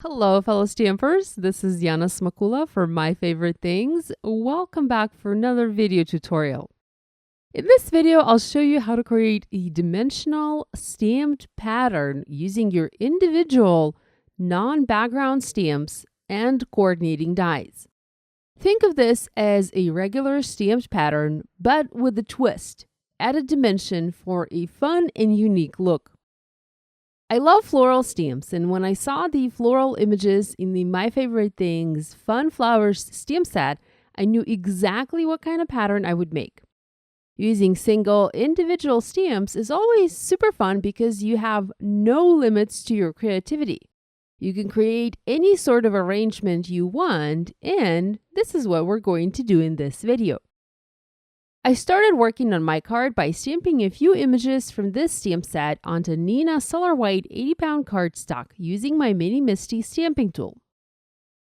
Hello, fellow stampers. This is Yana Smakula for My Favorite Things. Welcome back for another video tutorial. In this video, I'll show you how to create a dimensional stamped pattern using your individual non-background stamps and coordinating dies. Think of this as a regular stamped pattern, but with a twist, added dimension for a fun and unique look. I love floral stamps, and when I saw the floral images in the My Favorite Things Fun Flowers stamp set, I knew exactly what kind of pattern I would make. Using single individual stamps is always super fun because you have no limits to your creativity. You can create any sort of arrangement you want, and this is what we're going to do in this video. I started working on my card by stamping a few images from this stamp set onto Neenah Solar White 80-pound cardstock using my Mini Misty stamping tool.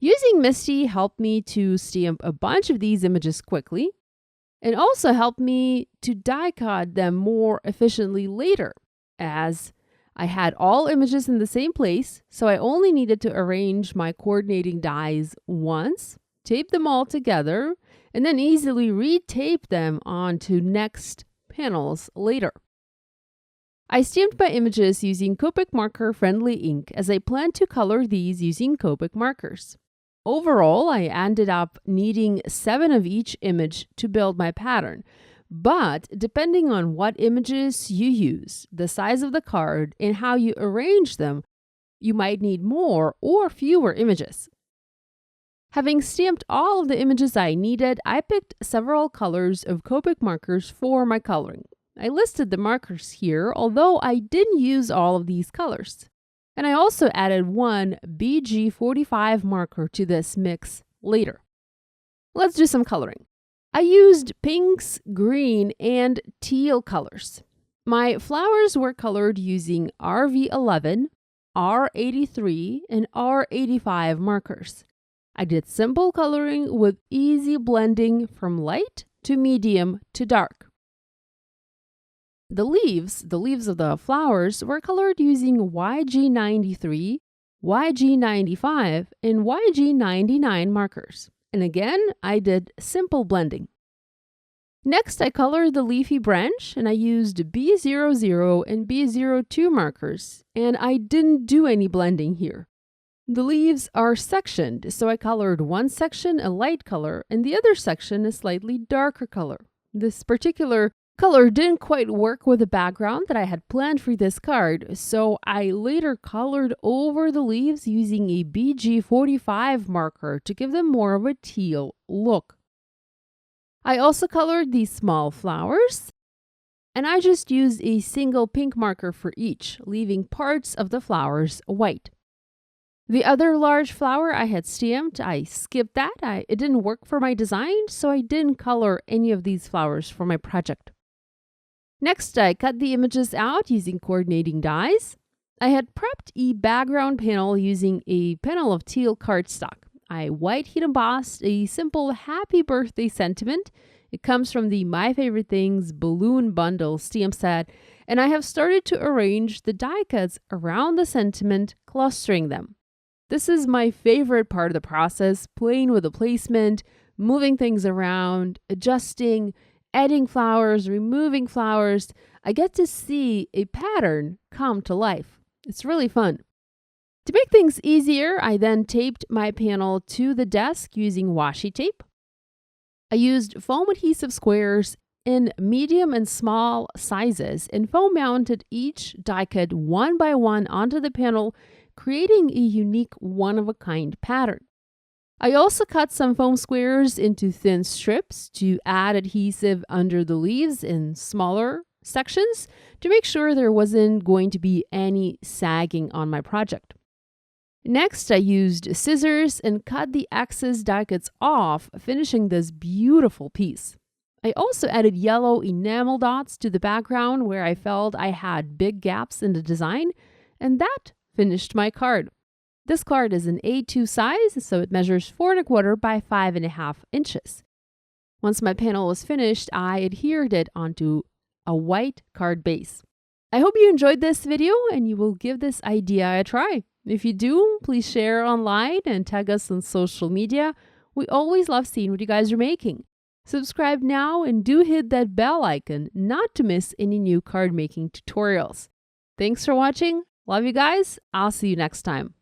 Using Misty helped me to stamp a bunch of these images quickly and also helped me to die cut them more efficiently later, as I had all images in the same place, so I only needed to arrange my coordinating dies once, tape them all together, and then easily retape them onto next panels later. I stamped my images using Copic marker friendly ink as I plan to color these using Copic markers. Overall, I ended up needing 7 of each image to build my pattern, but depending on what images you use, the size of the card, and how you arrange them, you might need more or fewer images. Having stamped all of the images I needed, I picked several colors of Copic markers for my coloring. I listed the markers here, although I didn't use all of these colors. And I also added one BG45 marker to this mix later. Let's do some coloring. I used pinks, green, and teal colors. My flowers were colored using RV11, R83, and R85 markers. I did simple coloring with easy blending from light to medium to dark. The leaves of the flowers were colored using YG93, YG95, and YG99 markers. And again, I did simple blending. Next, I colored the leafy branch, and I used B00 and B02 markers, and I didn't do any blending here. The leaves are sectioned, so I colored one section a light color and the other section a slightly darker color. This particular color didn't quite work with the background that I had planned for this card, so I later colored over the leaves using a BG45 marker to give them more of a teal look. I also colored these small flowers, and I just used a single pink marker for each, leaving parts of the flowers white. The other large flower I had stamped, I skipped that. It didn't work for my design, so I didn't color any of these flowers for my project. Next, I cut the images out using coordinating dies. I had prepped a background panel using a panel of teal cardstock. I white heat embossed a simple happy birthday sentiment. It comes from the My Favorite Things balloon bundle stamp set, and I have started to arrange the die cuts around the sentiment, clustering them. This is my favorite part of the process, playing with the placement, moving things around, adjusting, adding flowers, removing flowers. I get to see a pattern come to life. It's really fun. To make things easier, I then taped my panel to the desk using washi tape. I used foam adhesive squares in medium and small sizes and foam mounted each die cut one by one onto the panel, creating a unique one-of-a-kind pattern. I also cut some foam squares into thin strips to add adhesive under the leaves in smaller sections to make sure there wasn't going to be any sagging on my project. Next, I used scissors and cut the excess die cuts off, finishing this beautiful piece. I also added yellow enamel dots to the background where I felt I had big gaps in the design, and that finished my card. This card is an A2 size, so it measures 4¼ by 5½ inches. Once my panel was finished, I adhered it onto a white card base. I hope you enjoyed this video and you will give this idea a try. If you do, please share online and tag us on social media. We always love seeing what you guys are making. Subscribe now and do hit that bell icon not to miss any new card making tutorials. Thanks for watching. Love you guys. I'll see you next time.